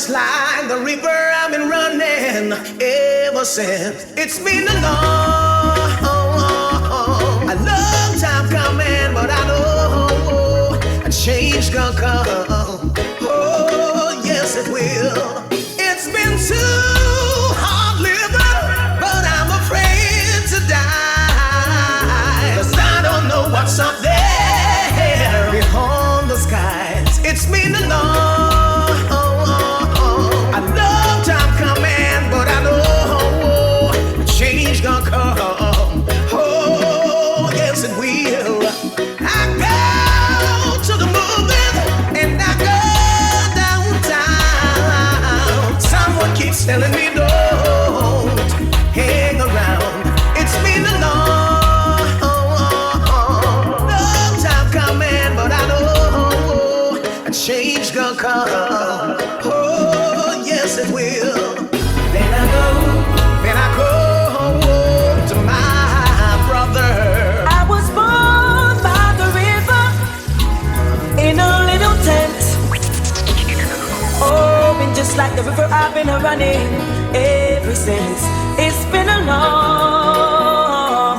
just like the river I've been running ever since. It's been a long time coming, but I know a change gonna come. Oh, yes it will. It's been too hard living, but I'm afraid to die, 'cause I don't know what's up there behind the skies. It's been a long time coming, but I know change gonna come. Oh, yes it will. I go to the movies and I go downtown. Someone keeps telling me don't hang around. It's been a long time coming, but I know a change gonna come. Oh, yes it will. Then I go to my brother. I was born by the river in a little tent. Oh, been just like the river I've been running ever since. It's been a long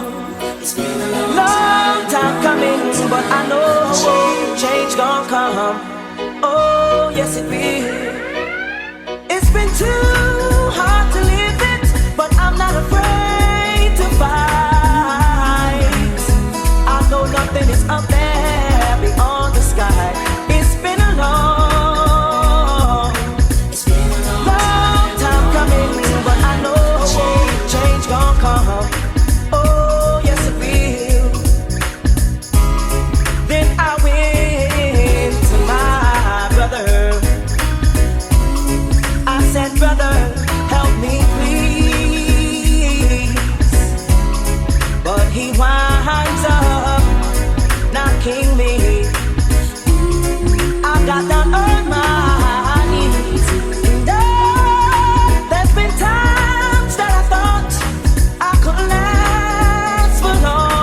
time coming, but I know change gonna come. Oh, yes it will. It's been too hard to live it, but I'm not afraid to fight. I know nothing is up there beyond the sky. It's been a long time coming, but I know change gon' come. Oh, yes it will. Then I went to my brother. I said, brother, help me please. But he winds up knocking me. I got down on my knees. And there's been times that I thought I couldn't last for long.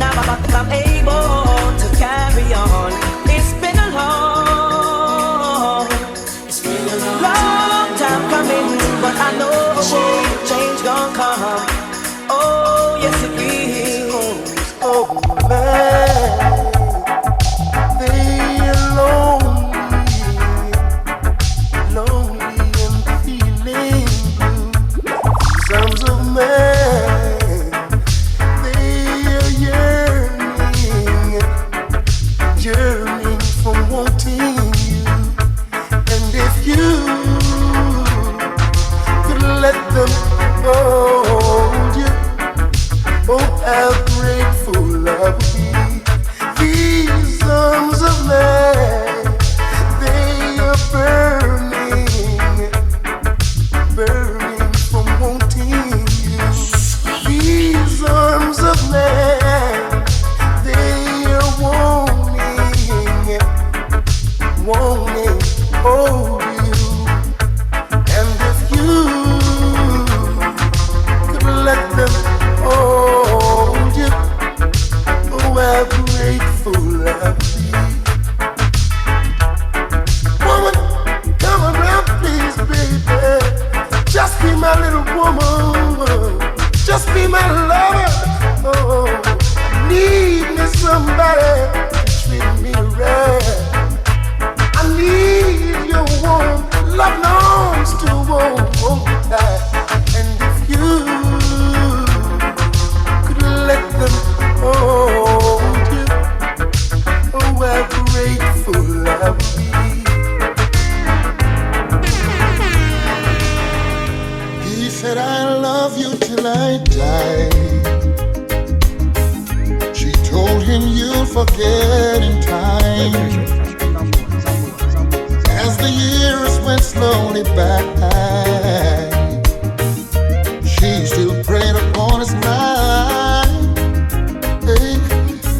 Now I think I'm able to carry on. It's been a long time coming, but I know change gon' come. Oh, yes it will. Oh man, they are lonely and feeling blue. Sons of man, they are yearning for wanting you. And if you could let them hold you, oh, how grateful I would be. These arms of man, they are burning from wanting you. These arms of man, they are wanting, hold you. And if you could let them hold you, oh, how grateful I'd be. Woman, come around, please, baby. Just be my little woman. Just be my lover. Oh, I need me somebody to treat me right. I need your warm love arms to hold me tight. And if you could let them hold you, oh, how grateful I would be. He said, I love you till I die. She told him you'll forget in time. As the years went slowly by, she still preyed upon his mind. Hey,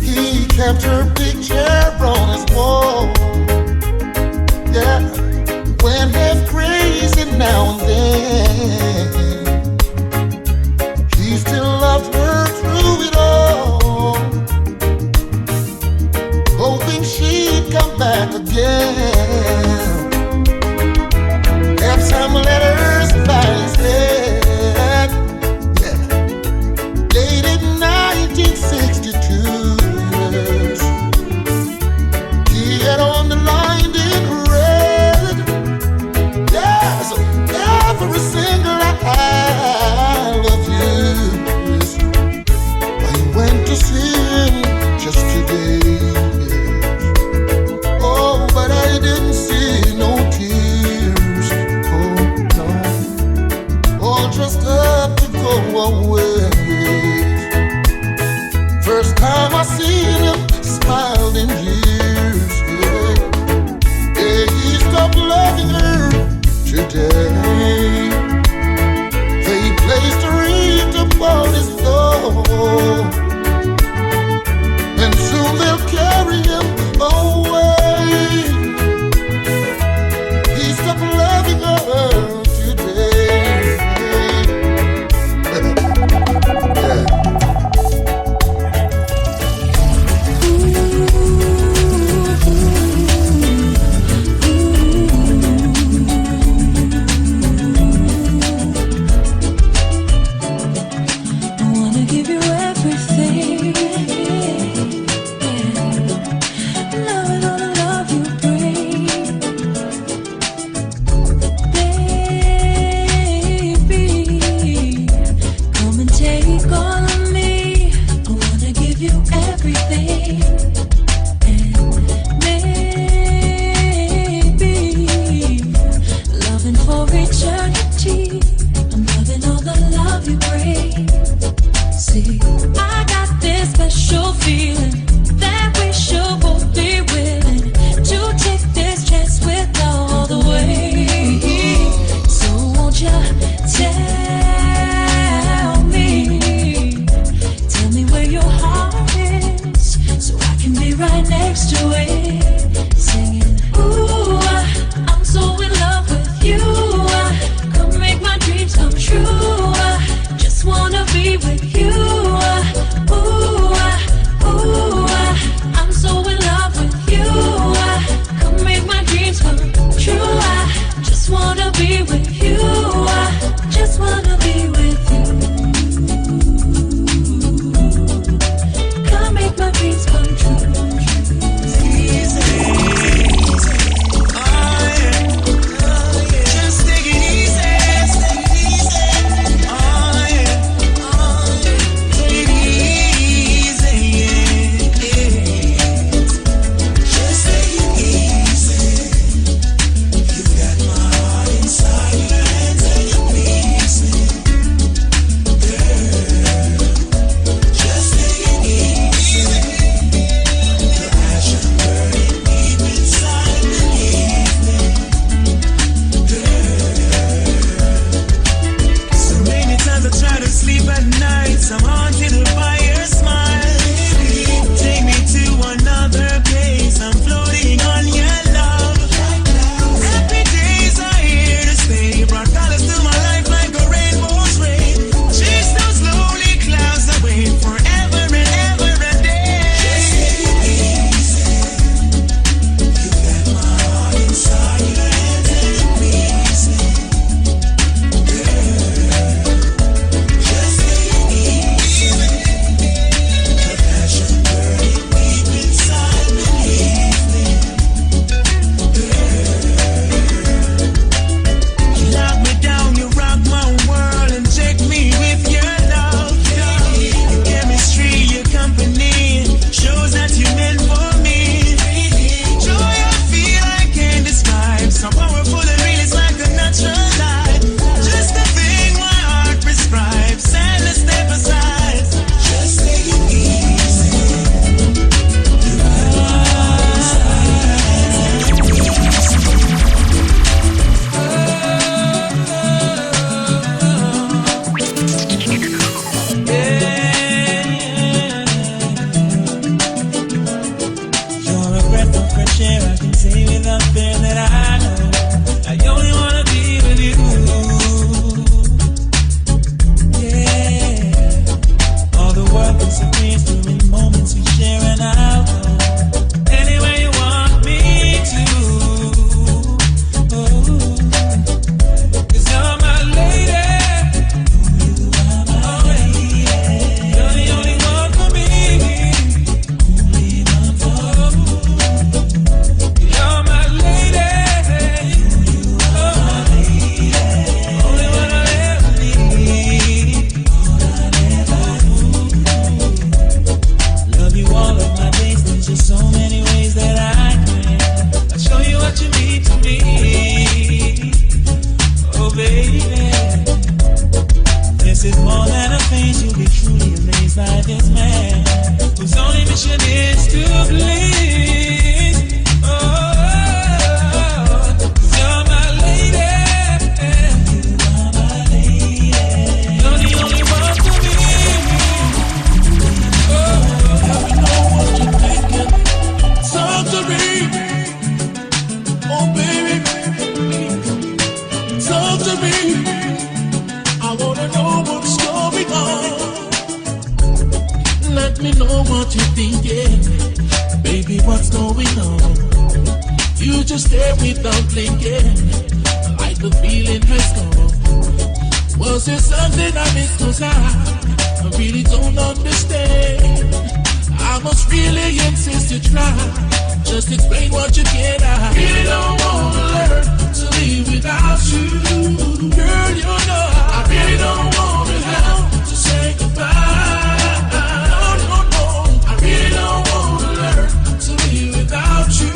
he kept her picture on his wall. Yeah, went half crazy now and then. He still loved her through it all, hoping she'd come back again. for eternity. I'm loving all the love you bring. See, I got this special feeling that we should both be willing to take this chance with all the way. So won't you tell me where your heart is, so I can be right next to it, singing, ooh, I'm so in love with you. Come make my dreams come true. Just wanna be with you. Ooh, I'm so in love with you. Come make my dreams come true. Just wanna be with you. Just wanna be with you. Come make my dreams come true. Easy. Just take it easy. I'm haunted by your smile. Take me to another place. I'm floating on your love. Happy days are here to stay. You brought colors to my life like a rainbow's ray. Chase those lonely clouds away forever and ever a day. Just take it easy. You got my heart inside your hands and you're pleasing. Just explain what you get. I really don't wanna learn to live without you. Girl, you know I really don't wanna have to say goodbye. No, I really don't wanna learn to live without you.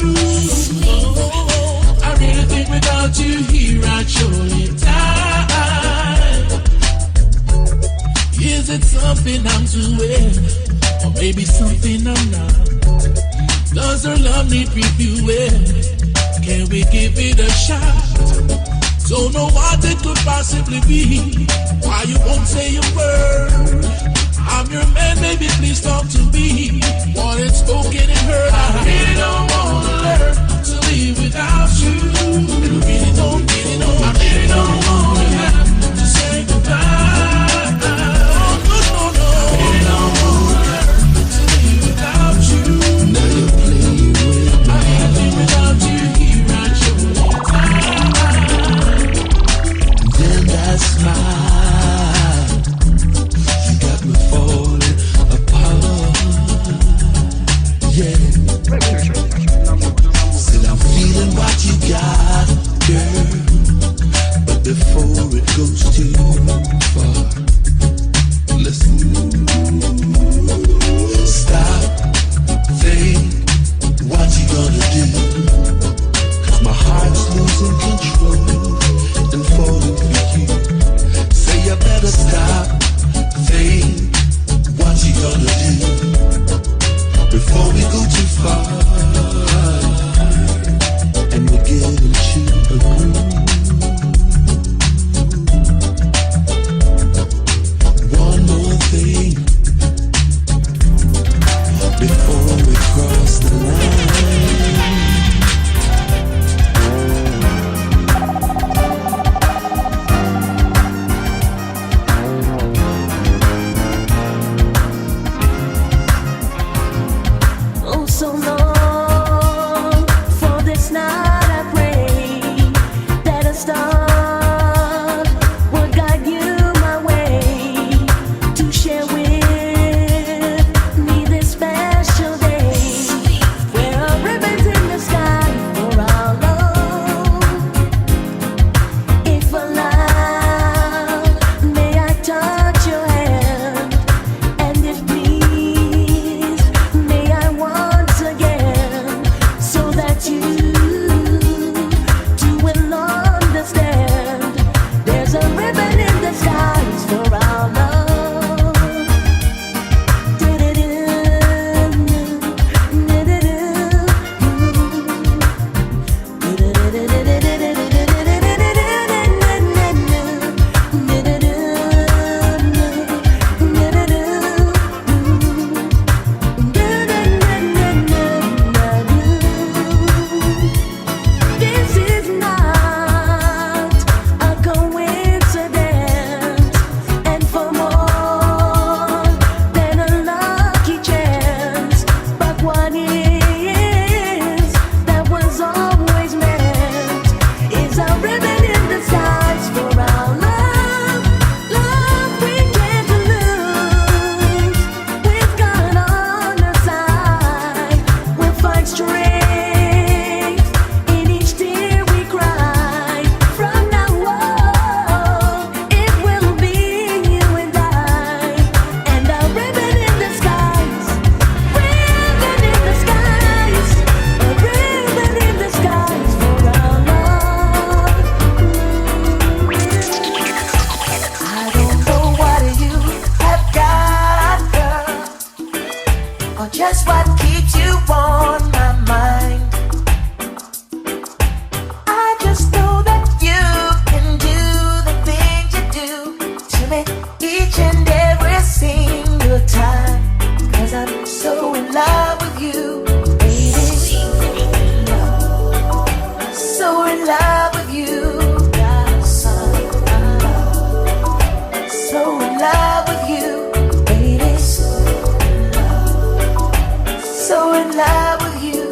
Oh, I really think without you here I'd surely something I'm not. Does her love need reviewing? Can we give it a shot? Don't know what it could possibly be. Why you won't say a word? I'm your man, baby, please talk to me. Want it spoken and heard. I really don't wanna learn to live without you. Really don't, I really don't wanna have to say goodbye. No, I really don't wanna learn to live without you. Now you're playing with me. I can't live without you here at your time. Then that smile, you got me falling apart. Yeah. Said I'm feeling what you got, girl. But before it goes too far, listen. Stop, think, what you gonna do? 'Cause my heart's losing control and falling for you. Say you better stop, think, what you gonna do? Before we go too far and we get into a groove. One more thing before we cross the line. Oh, so long for this night. I pray that a star will guide you my way to share with me this special day. Where a ribbon's in the sky for our love. If allowed, may I touch your hand? And if please, may I once again, so that you too will understand. There's a ribbon in the skies for our love. This is not a coincidence, and for more than a lucky chance. But what is that was always meant is a ribbon in the skies for our love. Love we can't lose. With God on our side, we'll find strength in each tear we cry. From now on, it will be you and I, and a ribbon in the skies, ribbon in the skies, a ribbon in the skies for our love. I don't know what you have got, girl, or just what keeps you on my mind. I just know that you can do the things you do to me each and every single time. 'Cause I'm so in love with you, baby. So in love with you. So in love with you, baby. So in love with you.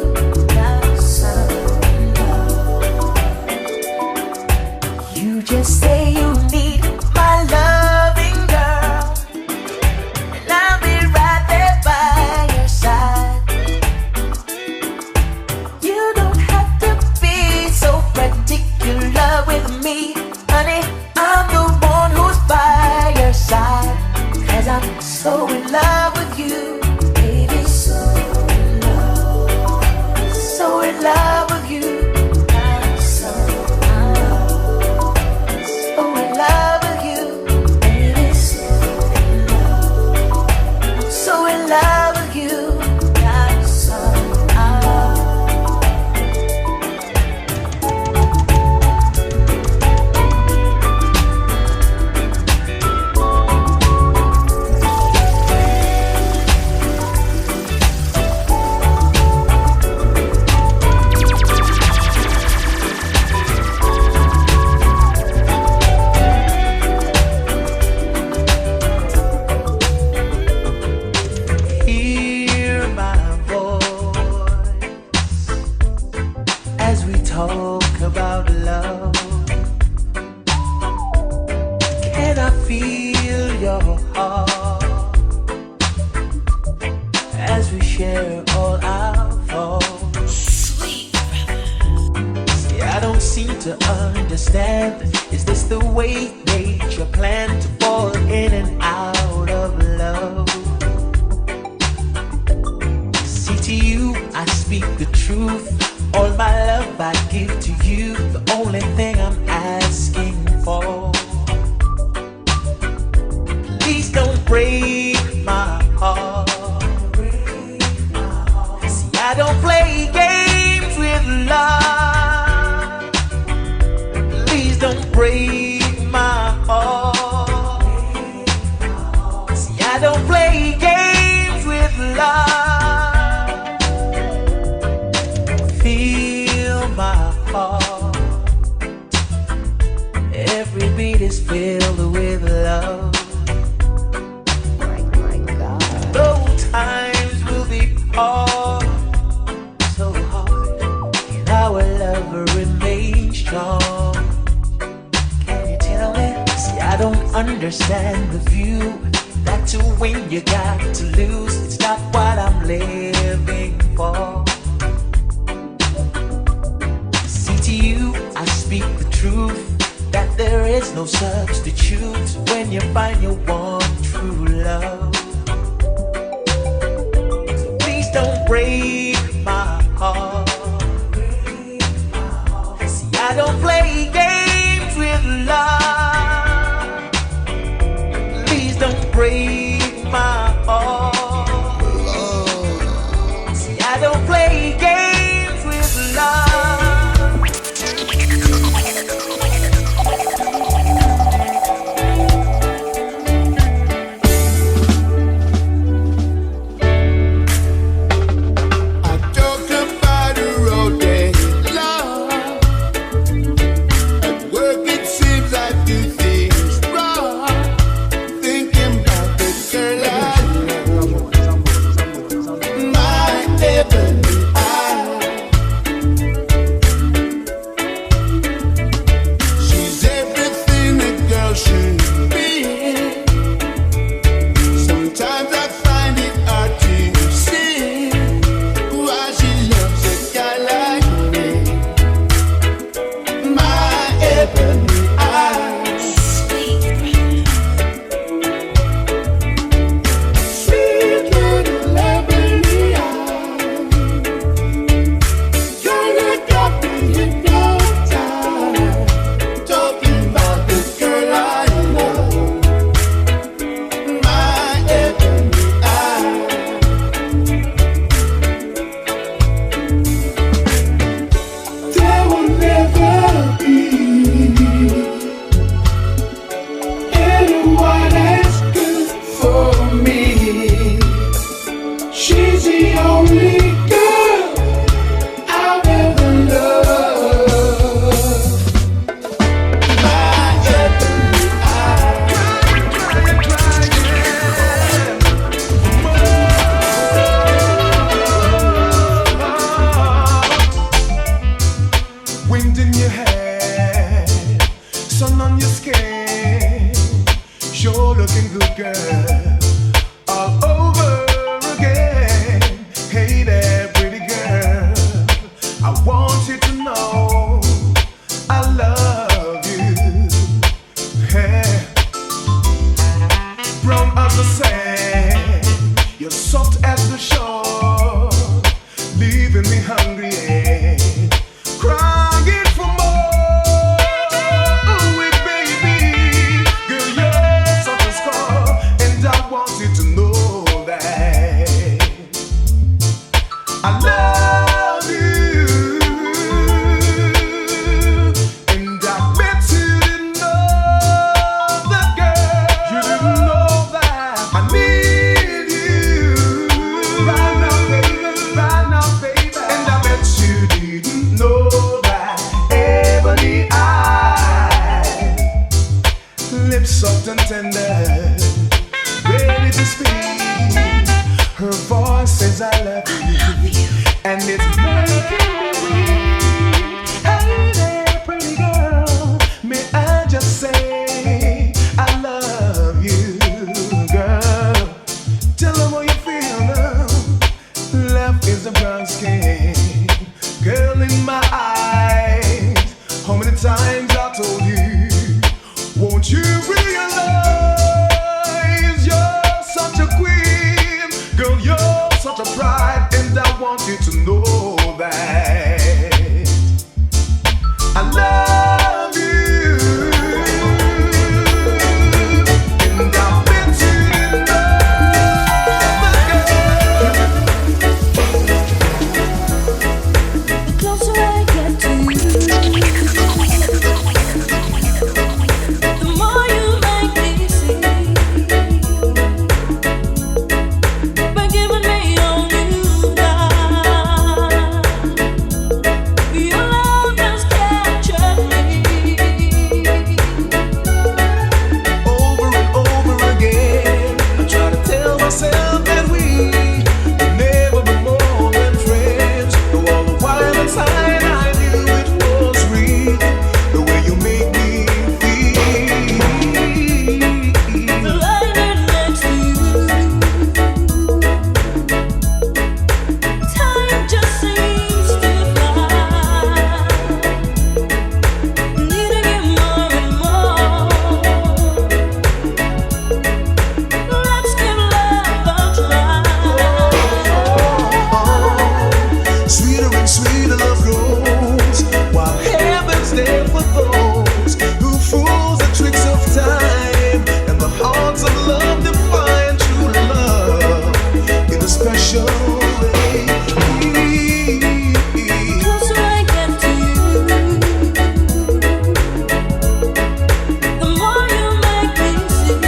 You just say you need my loving girl, and I'll be right there by your side. You don't have to be so particular with me, honey. I'm the one who's by your side. 'Cause I'm so in love with you, baby. So in love with you. So in love with you, baby. So in love with you. feel your heart as we share all our thoughts. Sweet brother. See, I don't seem to understand. Is this the way nature planned to fall in and out of love? See, to you I speak the truth. All my love I give to you. The only thing I'm asking for, please don't break my heart. See, I don't play games with love. Please don't break my heart. See, I don't play games with love. Feel my heart. Every beat is filled with love. Though times will be hard, so hard, and our love will remain strong. Can you tell me? See, I don't understand the view that to win you got to lose. It's not what I'm living for. See, to you I speak the truth, that there is no substitute when you find your one true love. So please don't break my heart. See, I don't play games with love. Please don't break my heart. See, I don't play games with love. Hey there, pretty girl, may I just say I love you realize you're such a queen, girl, you're such a pride, and I want you to know that I love you, and I've been to The closer I get to you, the more you make me see. By giving me all you got, your love has captured me. over and over again. I try to tell myself that we could never be more than friends. Though all the while inside I knew it was real, the way you make me feel. Lying next to you, time just seems to fly. Needing you more and more. Let's give love a try. Sweeter and sweeter love grows, while heaven's there for those who fool the tricks of time, and the hearts of love define true love in a special way. Closer I get to you, the more you make me see.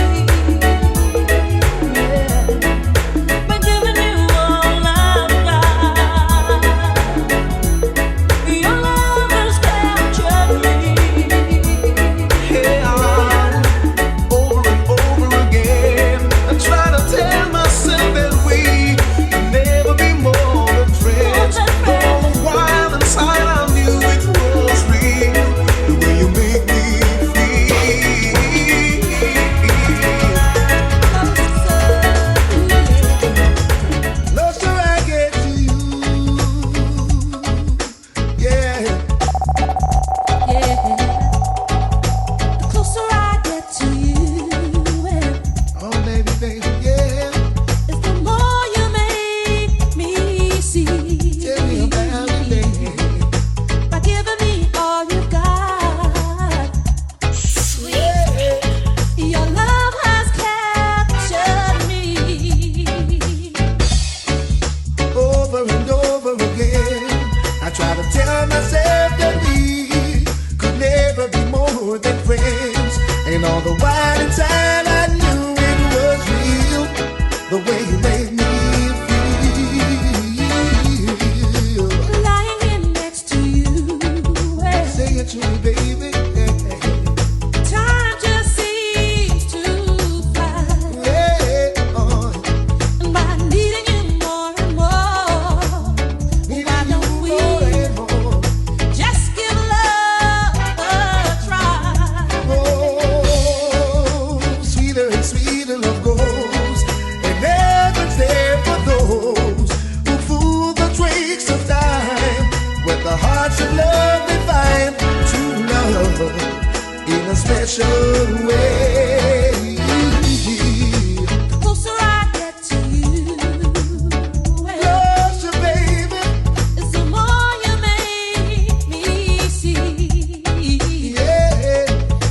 By giving you all I've got, your love has captured me. Yeah, over and over again, I try to tell myself that we can never be more than friends. All the while inside I knew it was real, the way you make me feel. Closer I get to you, yeah. Yeah, the closer I get to you, Oh baby, baby, yeah. is the more you make me see. Tell me about it, baby. By giving me all you got, your love has captured me. Over and over again, I try to tell myself that we could never be more than friends. And all the while inside I knew it was real, the way you made me feel. Lying here next to you, Say it to me, baby. time just seems to fly. Yeah, oh, And by needing you more and more, why don't we just give love a try? oh, sweeter and sweeter love goes, and heaven's there for those who fool the tricks of time. With the hearts of love they find true love in a special way. The closer I get to you, Closer, baby, is the more you make me see. yeah.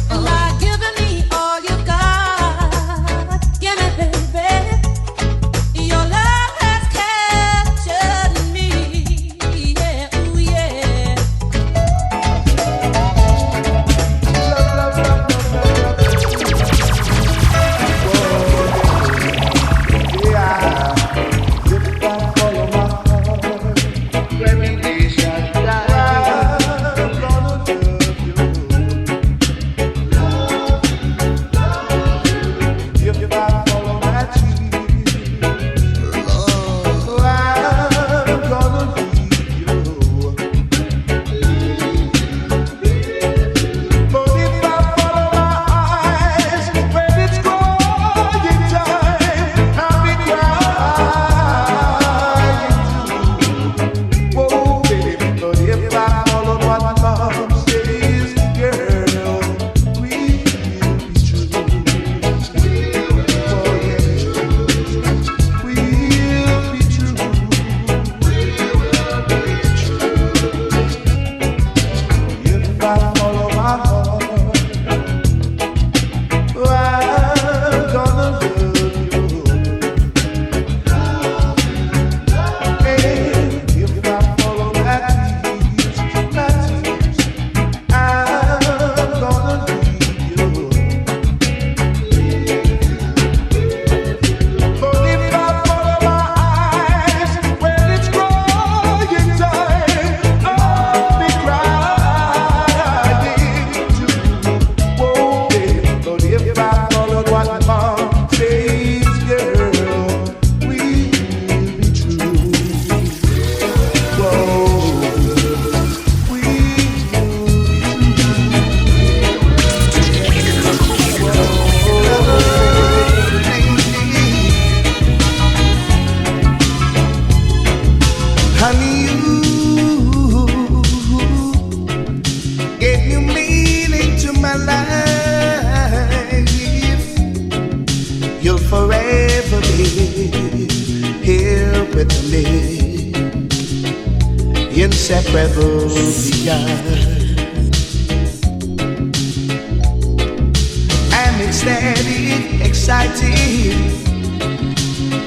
By giving me all you got, give me, baby, your love has captured me. Yeah, ooh, yeah. Love, love, love, love, love, love. inseparable beyond. I'm ecstatic, excited.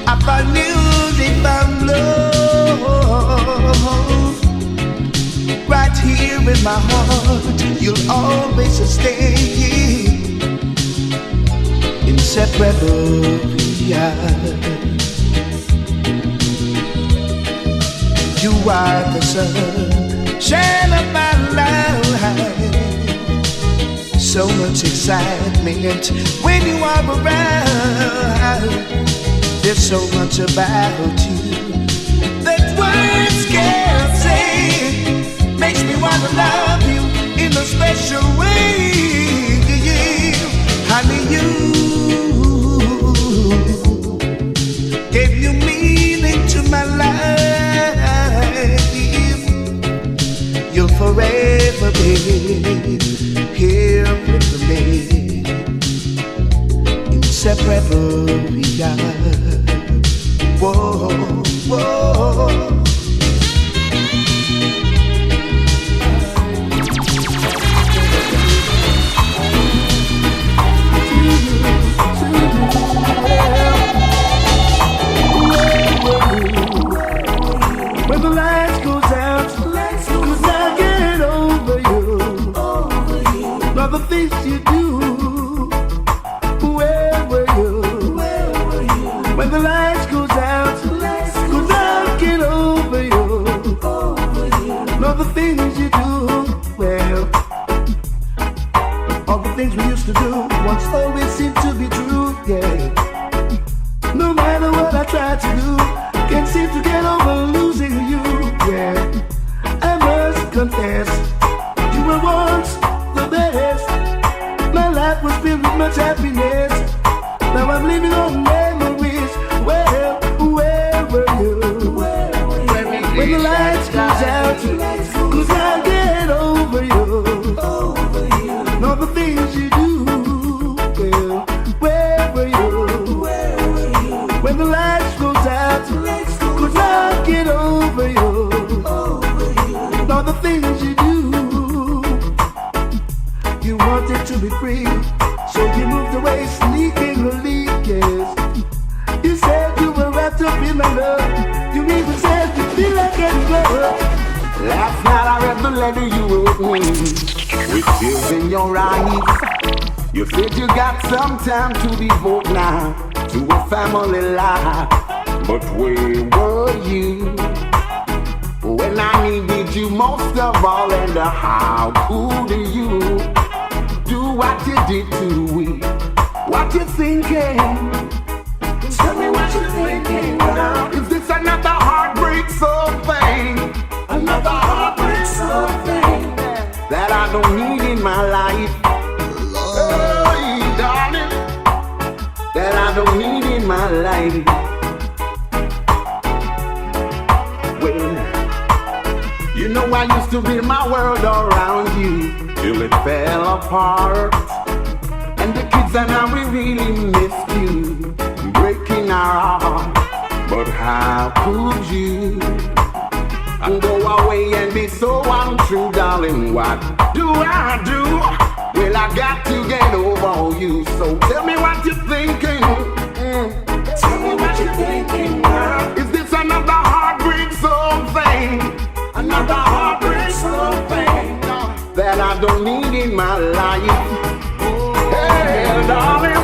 I find music from love right here in my heart. You'll always stay inseparable beyond. You are the sunshine of my life. So much excitement when you are around. There's so much about you that words can't say. Makes me wanna love you in a special way. Honey, you gave new meaning to my life. You'll forever be here with me, inseparable beyond. Whoa, whoa. When the lights goes out, cause I get over you. All the things you do, where were you? When the lights goes out, cause I get over you. All the things you do, well, all the things we used to do once always seemed to be true, yeah. No matter what I try to do, can't seem to get over losing you, yeah. I must confess, you were once the best. My life was filled with much happiness. Now I'm living on memories. Well, where were you? When the lights goes out, cause I get over you. All the things you do, well, where were you? When the lights goes out, cause I get over you. All the things you do. You wanted to be free, so you moved away sneakingly, yes. You said you were wrapped up in my love. You even said you feel like getting love. Last night I read the letter you wrote me, with tears in your eyes. You said you got some time to devote now to a family life. But where were you when I needed you most of all? And how could you do what you did to me? What you thinking? Tell me what you're thinking now. Is this another heartbreak so thing? Another heartbreak so thing that I don't need in my life. Oh, darling, that I don't need in my life. Well, you know I used to build my world around you till it fell apart. And the kids and I, we really missed you, breaking our heart. But how could you go away and be so untrue, darling? What do I do? Well, I got to get over you. So tell me what you're thinking. Tell me what you're thinking now. Is this another heartbreak something? Another heartbreak something that I don't need in my life. Hey, darling,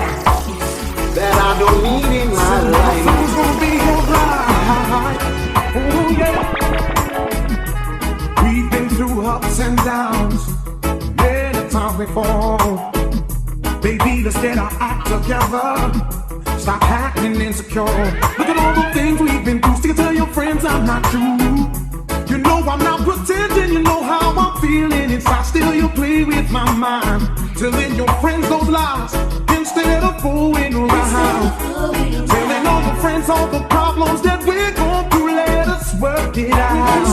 that I don't need in my life. It's gonna be alright. Oh yeah. We've been through ups and downs many times before. Baby, let's get our act together. Stop acting insecure. Look at all the things we've been through. Still tell your friends I'm not true. You know I'm not pretending. You know how I'm feeling inside. Still you play with my mind, telling your friends those lies instead of fooling around. Telling all the friends all the problems that we're going through. Let us work it out.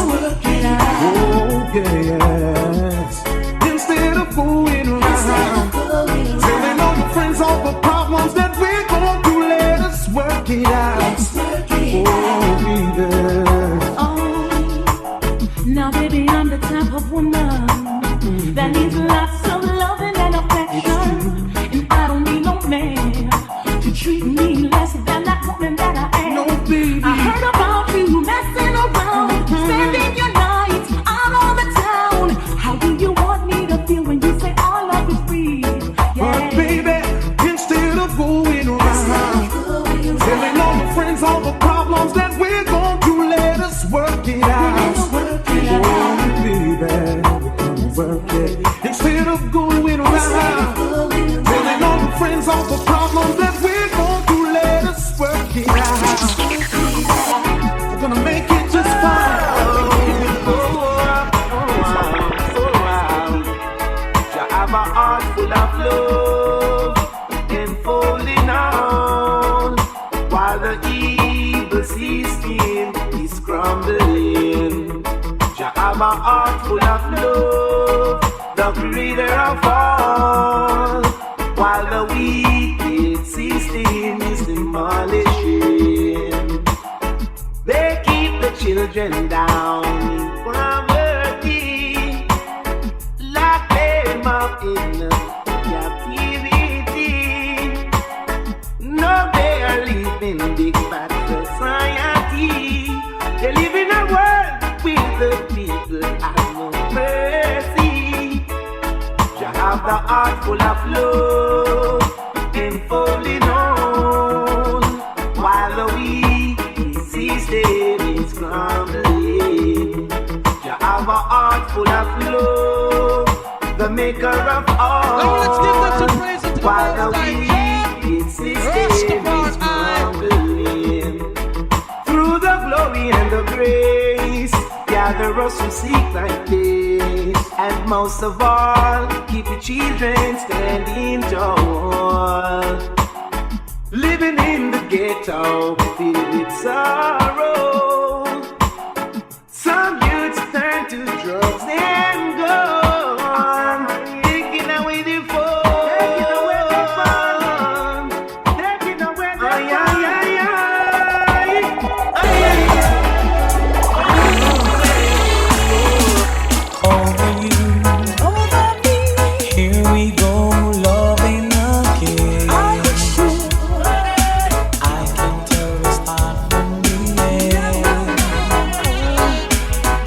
Oh yes. Instead of fooling around. Telling all the friends all the problems that we're going through. Let us work it out. Oh yeah. Now baby, solve the problems that we're going to let us work it out. We're gonna make it just fine. Have a heart full of love and falling on while the evil system is crumbling. Jah have a heart full of love, the creator of all, while the wicked system is demolishing. They keep the children down in poverty, lock them up in captivity. No, they are living big bad society. They live in a world with the people have no mercy. You have the heart full of love and falling on while the wicked system is crumbling. You have a heart full of love, the maker of all. Now let's give them some praise to the while the Most High wicked system is crumbling. Through the glory and the grace, gather us who seek thy face. And most of all, keep the children standing tall. Living in the ghetto, filled with sorrow. Some youths turn to drugs and go on, taking away the fun, taking away the fun, taking away the fun. Over you, over me. Here we go, loving again. Are you sure? I can tell this heart from me.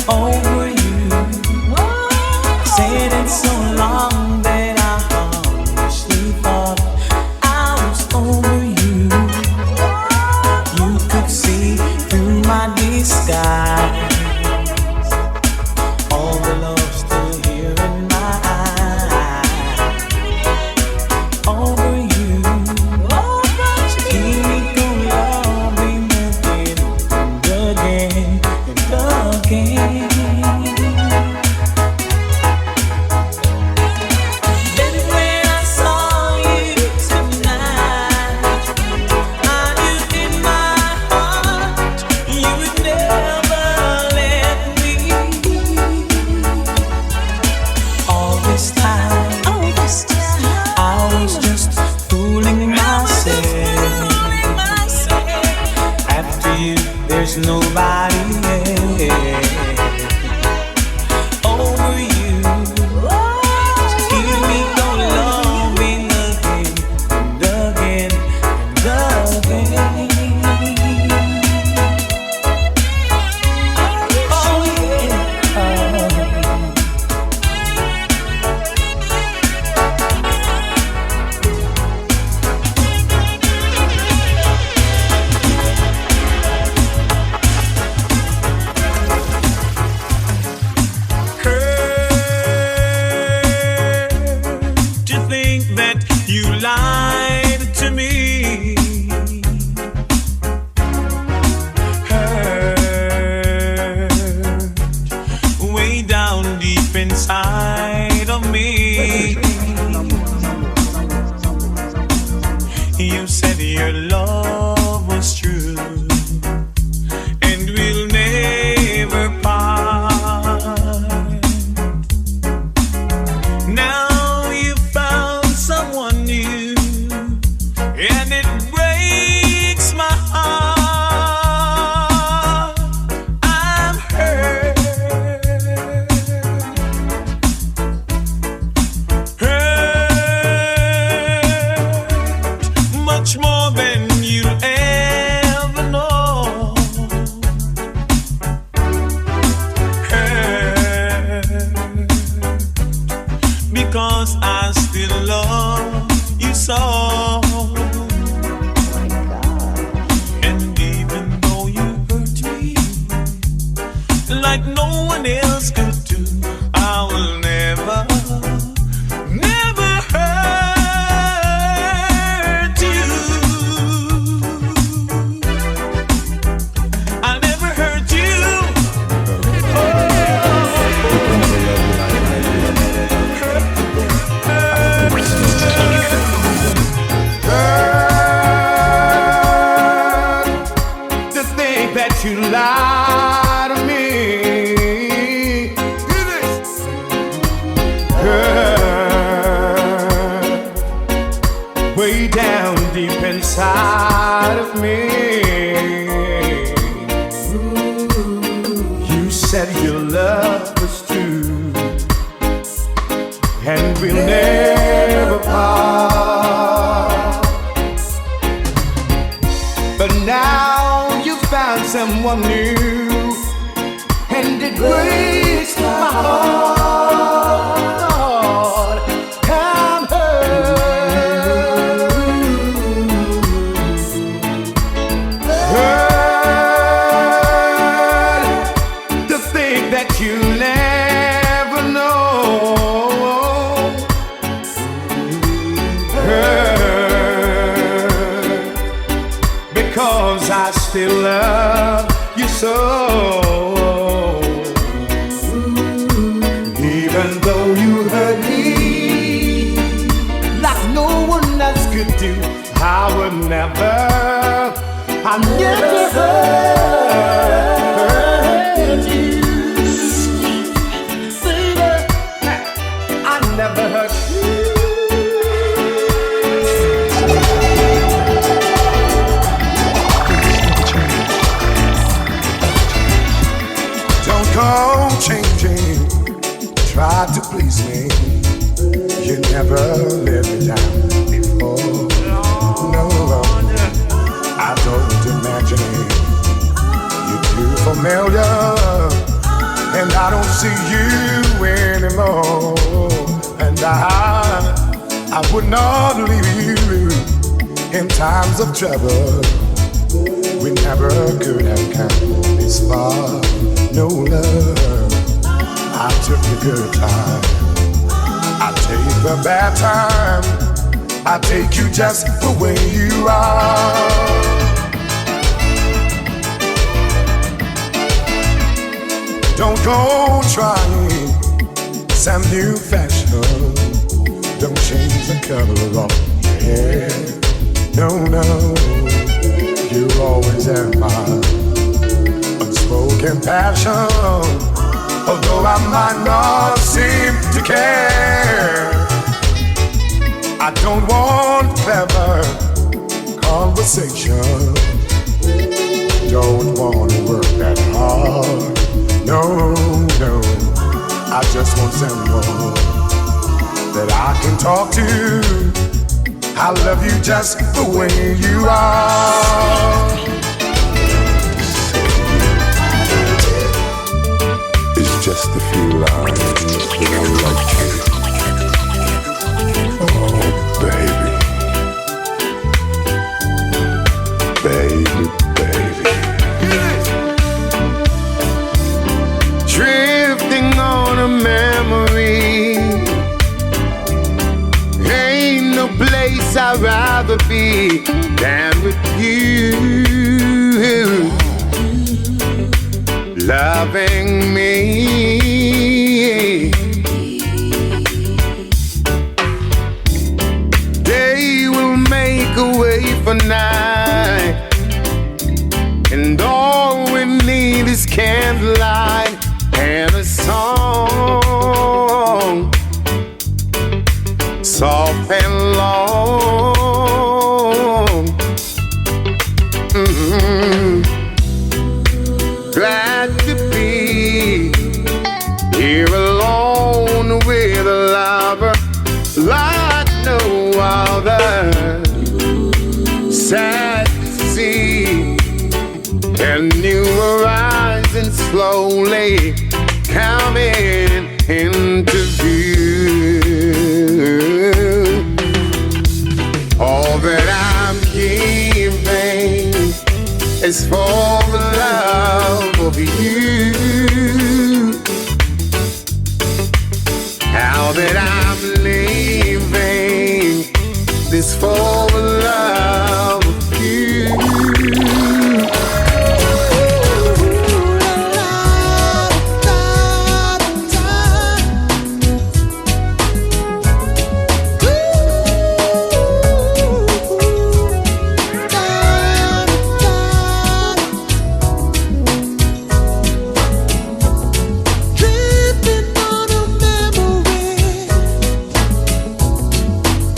Over you, said it so long that I honestly thought I was over you. You could see through my disguise. All the love still here in my eyes. Over you, here we go, loving again and again and again. Then when I saw you tonight, I knew in my heart you would never let me. All this time, I was just fooling myself. After you, there's nobody else. Over you, here we go, loving again and again and again. Oh yeah. To think that you lied to me. Hurt way down deep inside of me. You said your love was true and will never part. Now you found someone new, and it breaks my heart. I'm hurt, hurt much more than you'll way down deep inside of me. You said your love was true, and we'll never part. But now you found someone new, and it breaks my heart. I'm hurt to think that you never know. Hurt because I still love you so. Even though you hurt me like no one else could do, I would never, I never hurt you. Baby, I never hurt you. Don't go changing, try to please me. You never let me down before. No, I don't imagine it. You're too familiar, and I don't see you anymore. And I would not leave you in times of trouble. We never could have come this far. No love, I took the good time, I take the bad time, I take you just the way you are. Don't go trying some new fashion, don't change the color of your hair. No, no, you always have my unspoken passion, although I might not seem to care. I don't want clever conversation, don't want to work that hard. No, no, I just want someone that I can talk to. I love you just the way you are. Just a few lines that I like you. Oh, baby. Baby, baby. Drifting on a memory, ain't no place I'd rather be than with you. Loving me, day will make a way for night, and all we need is candlelight and a song, soft and long. Glad to be here alone with a lover like no other. Sad to see a new horizon slowly coming into view. All that I'm giving is for the love of you. How that I'm leaving this for the love of you.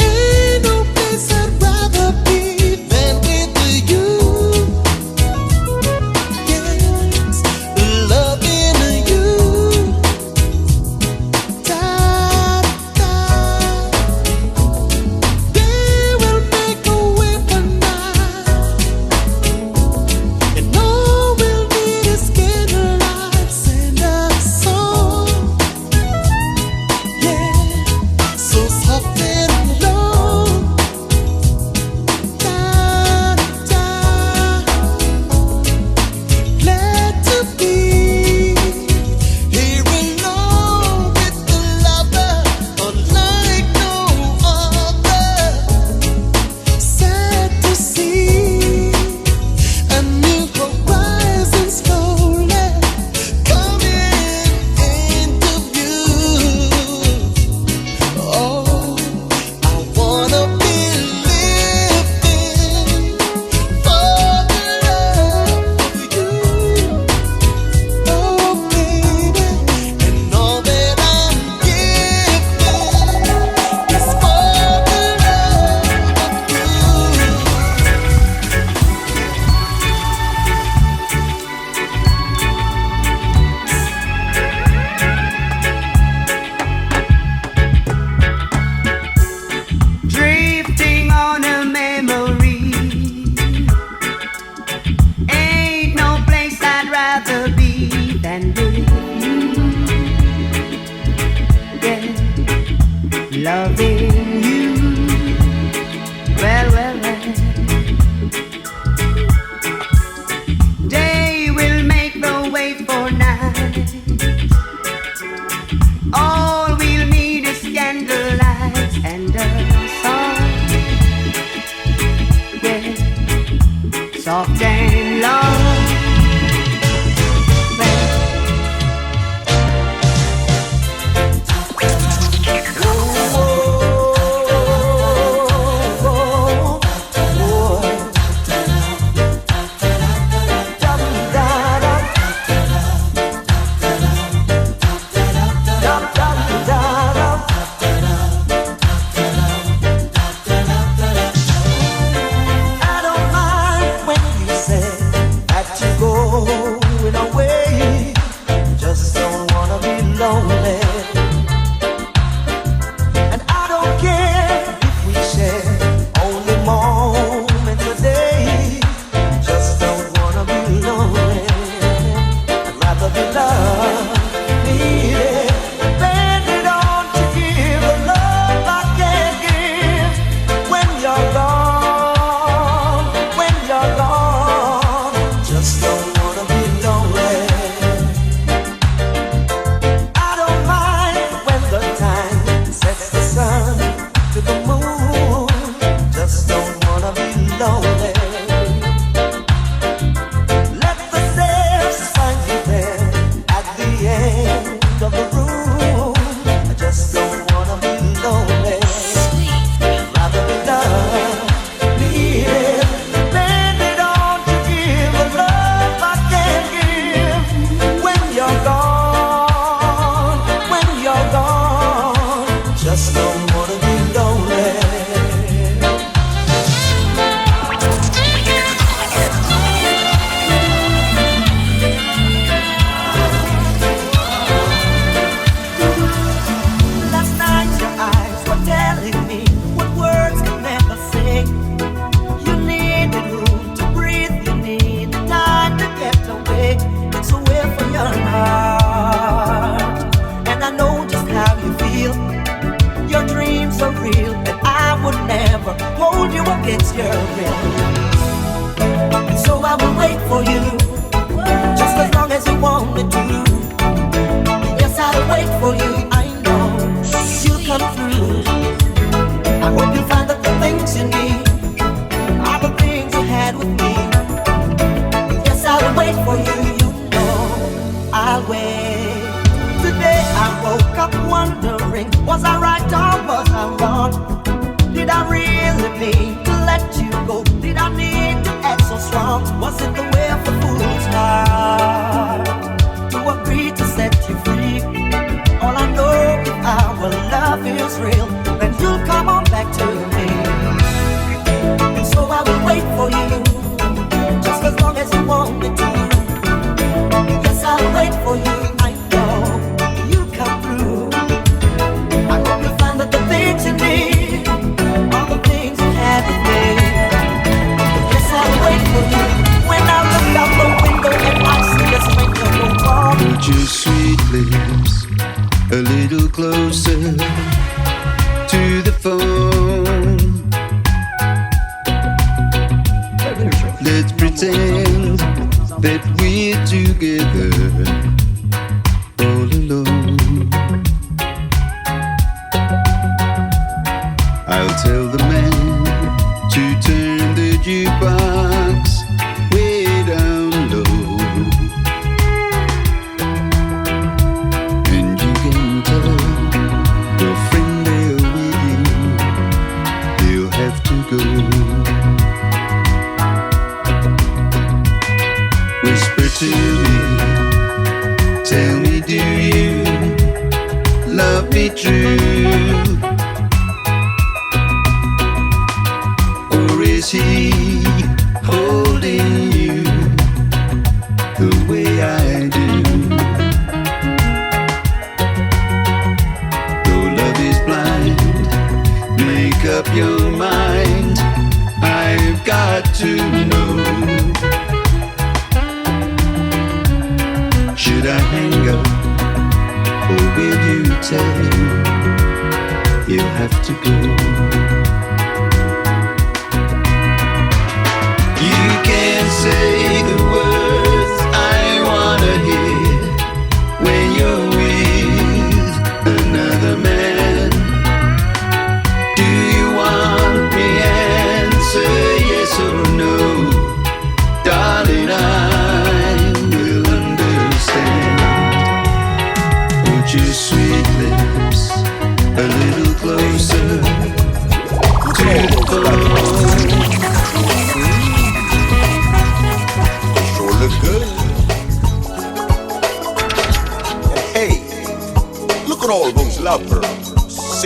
Ain't no place I'd soft and long.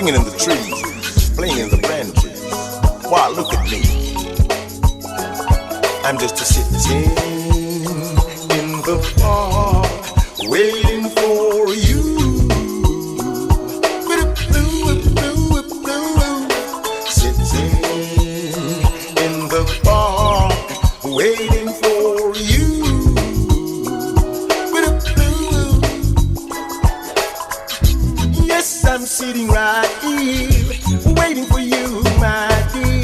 singing in the trees, playing in the branches. Why, look at me. I'm just a sitting in the park, waiting for you. Sitting in the park, waiting for you. Yes, I'm sitting right here, waiting for you, my dear.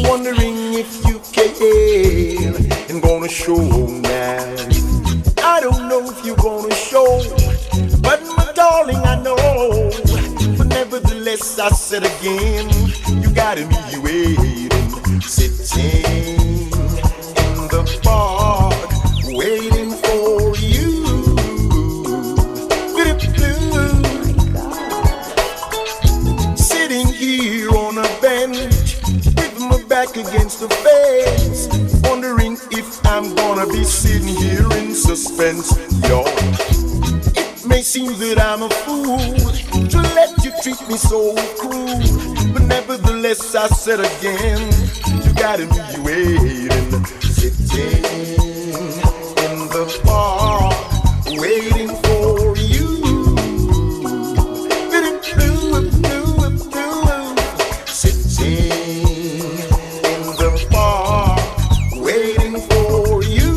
Wondering if you care and gonna show now. I don't know if you're gonna show, but my darling, I know. But nevertheless, I said again, you gotta be waiting, sitting in the park, waiting for you. Sitting here on a bench, with my back against the fence, wondering if I'm gonna be sitting here in suspense, yo. It may seem that I'm a fool to let you treat me so cruel, but nevertheless I said again, you gotta be waiting, sitting in the park, waiting for you. Sitting in the park, waiting for you.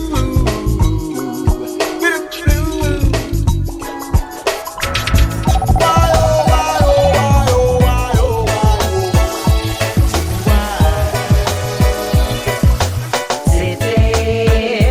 Sitting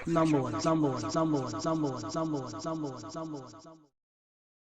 Number one.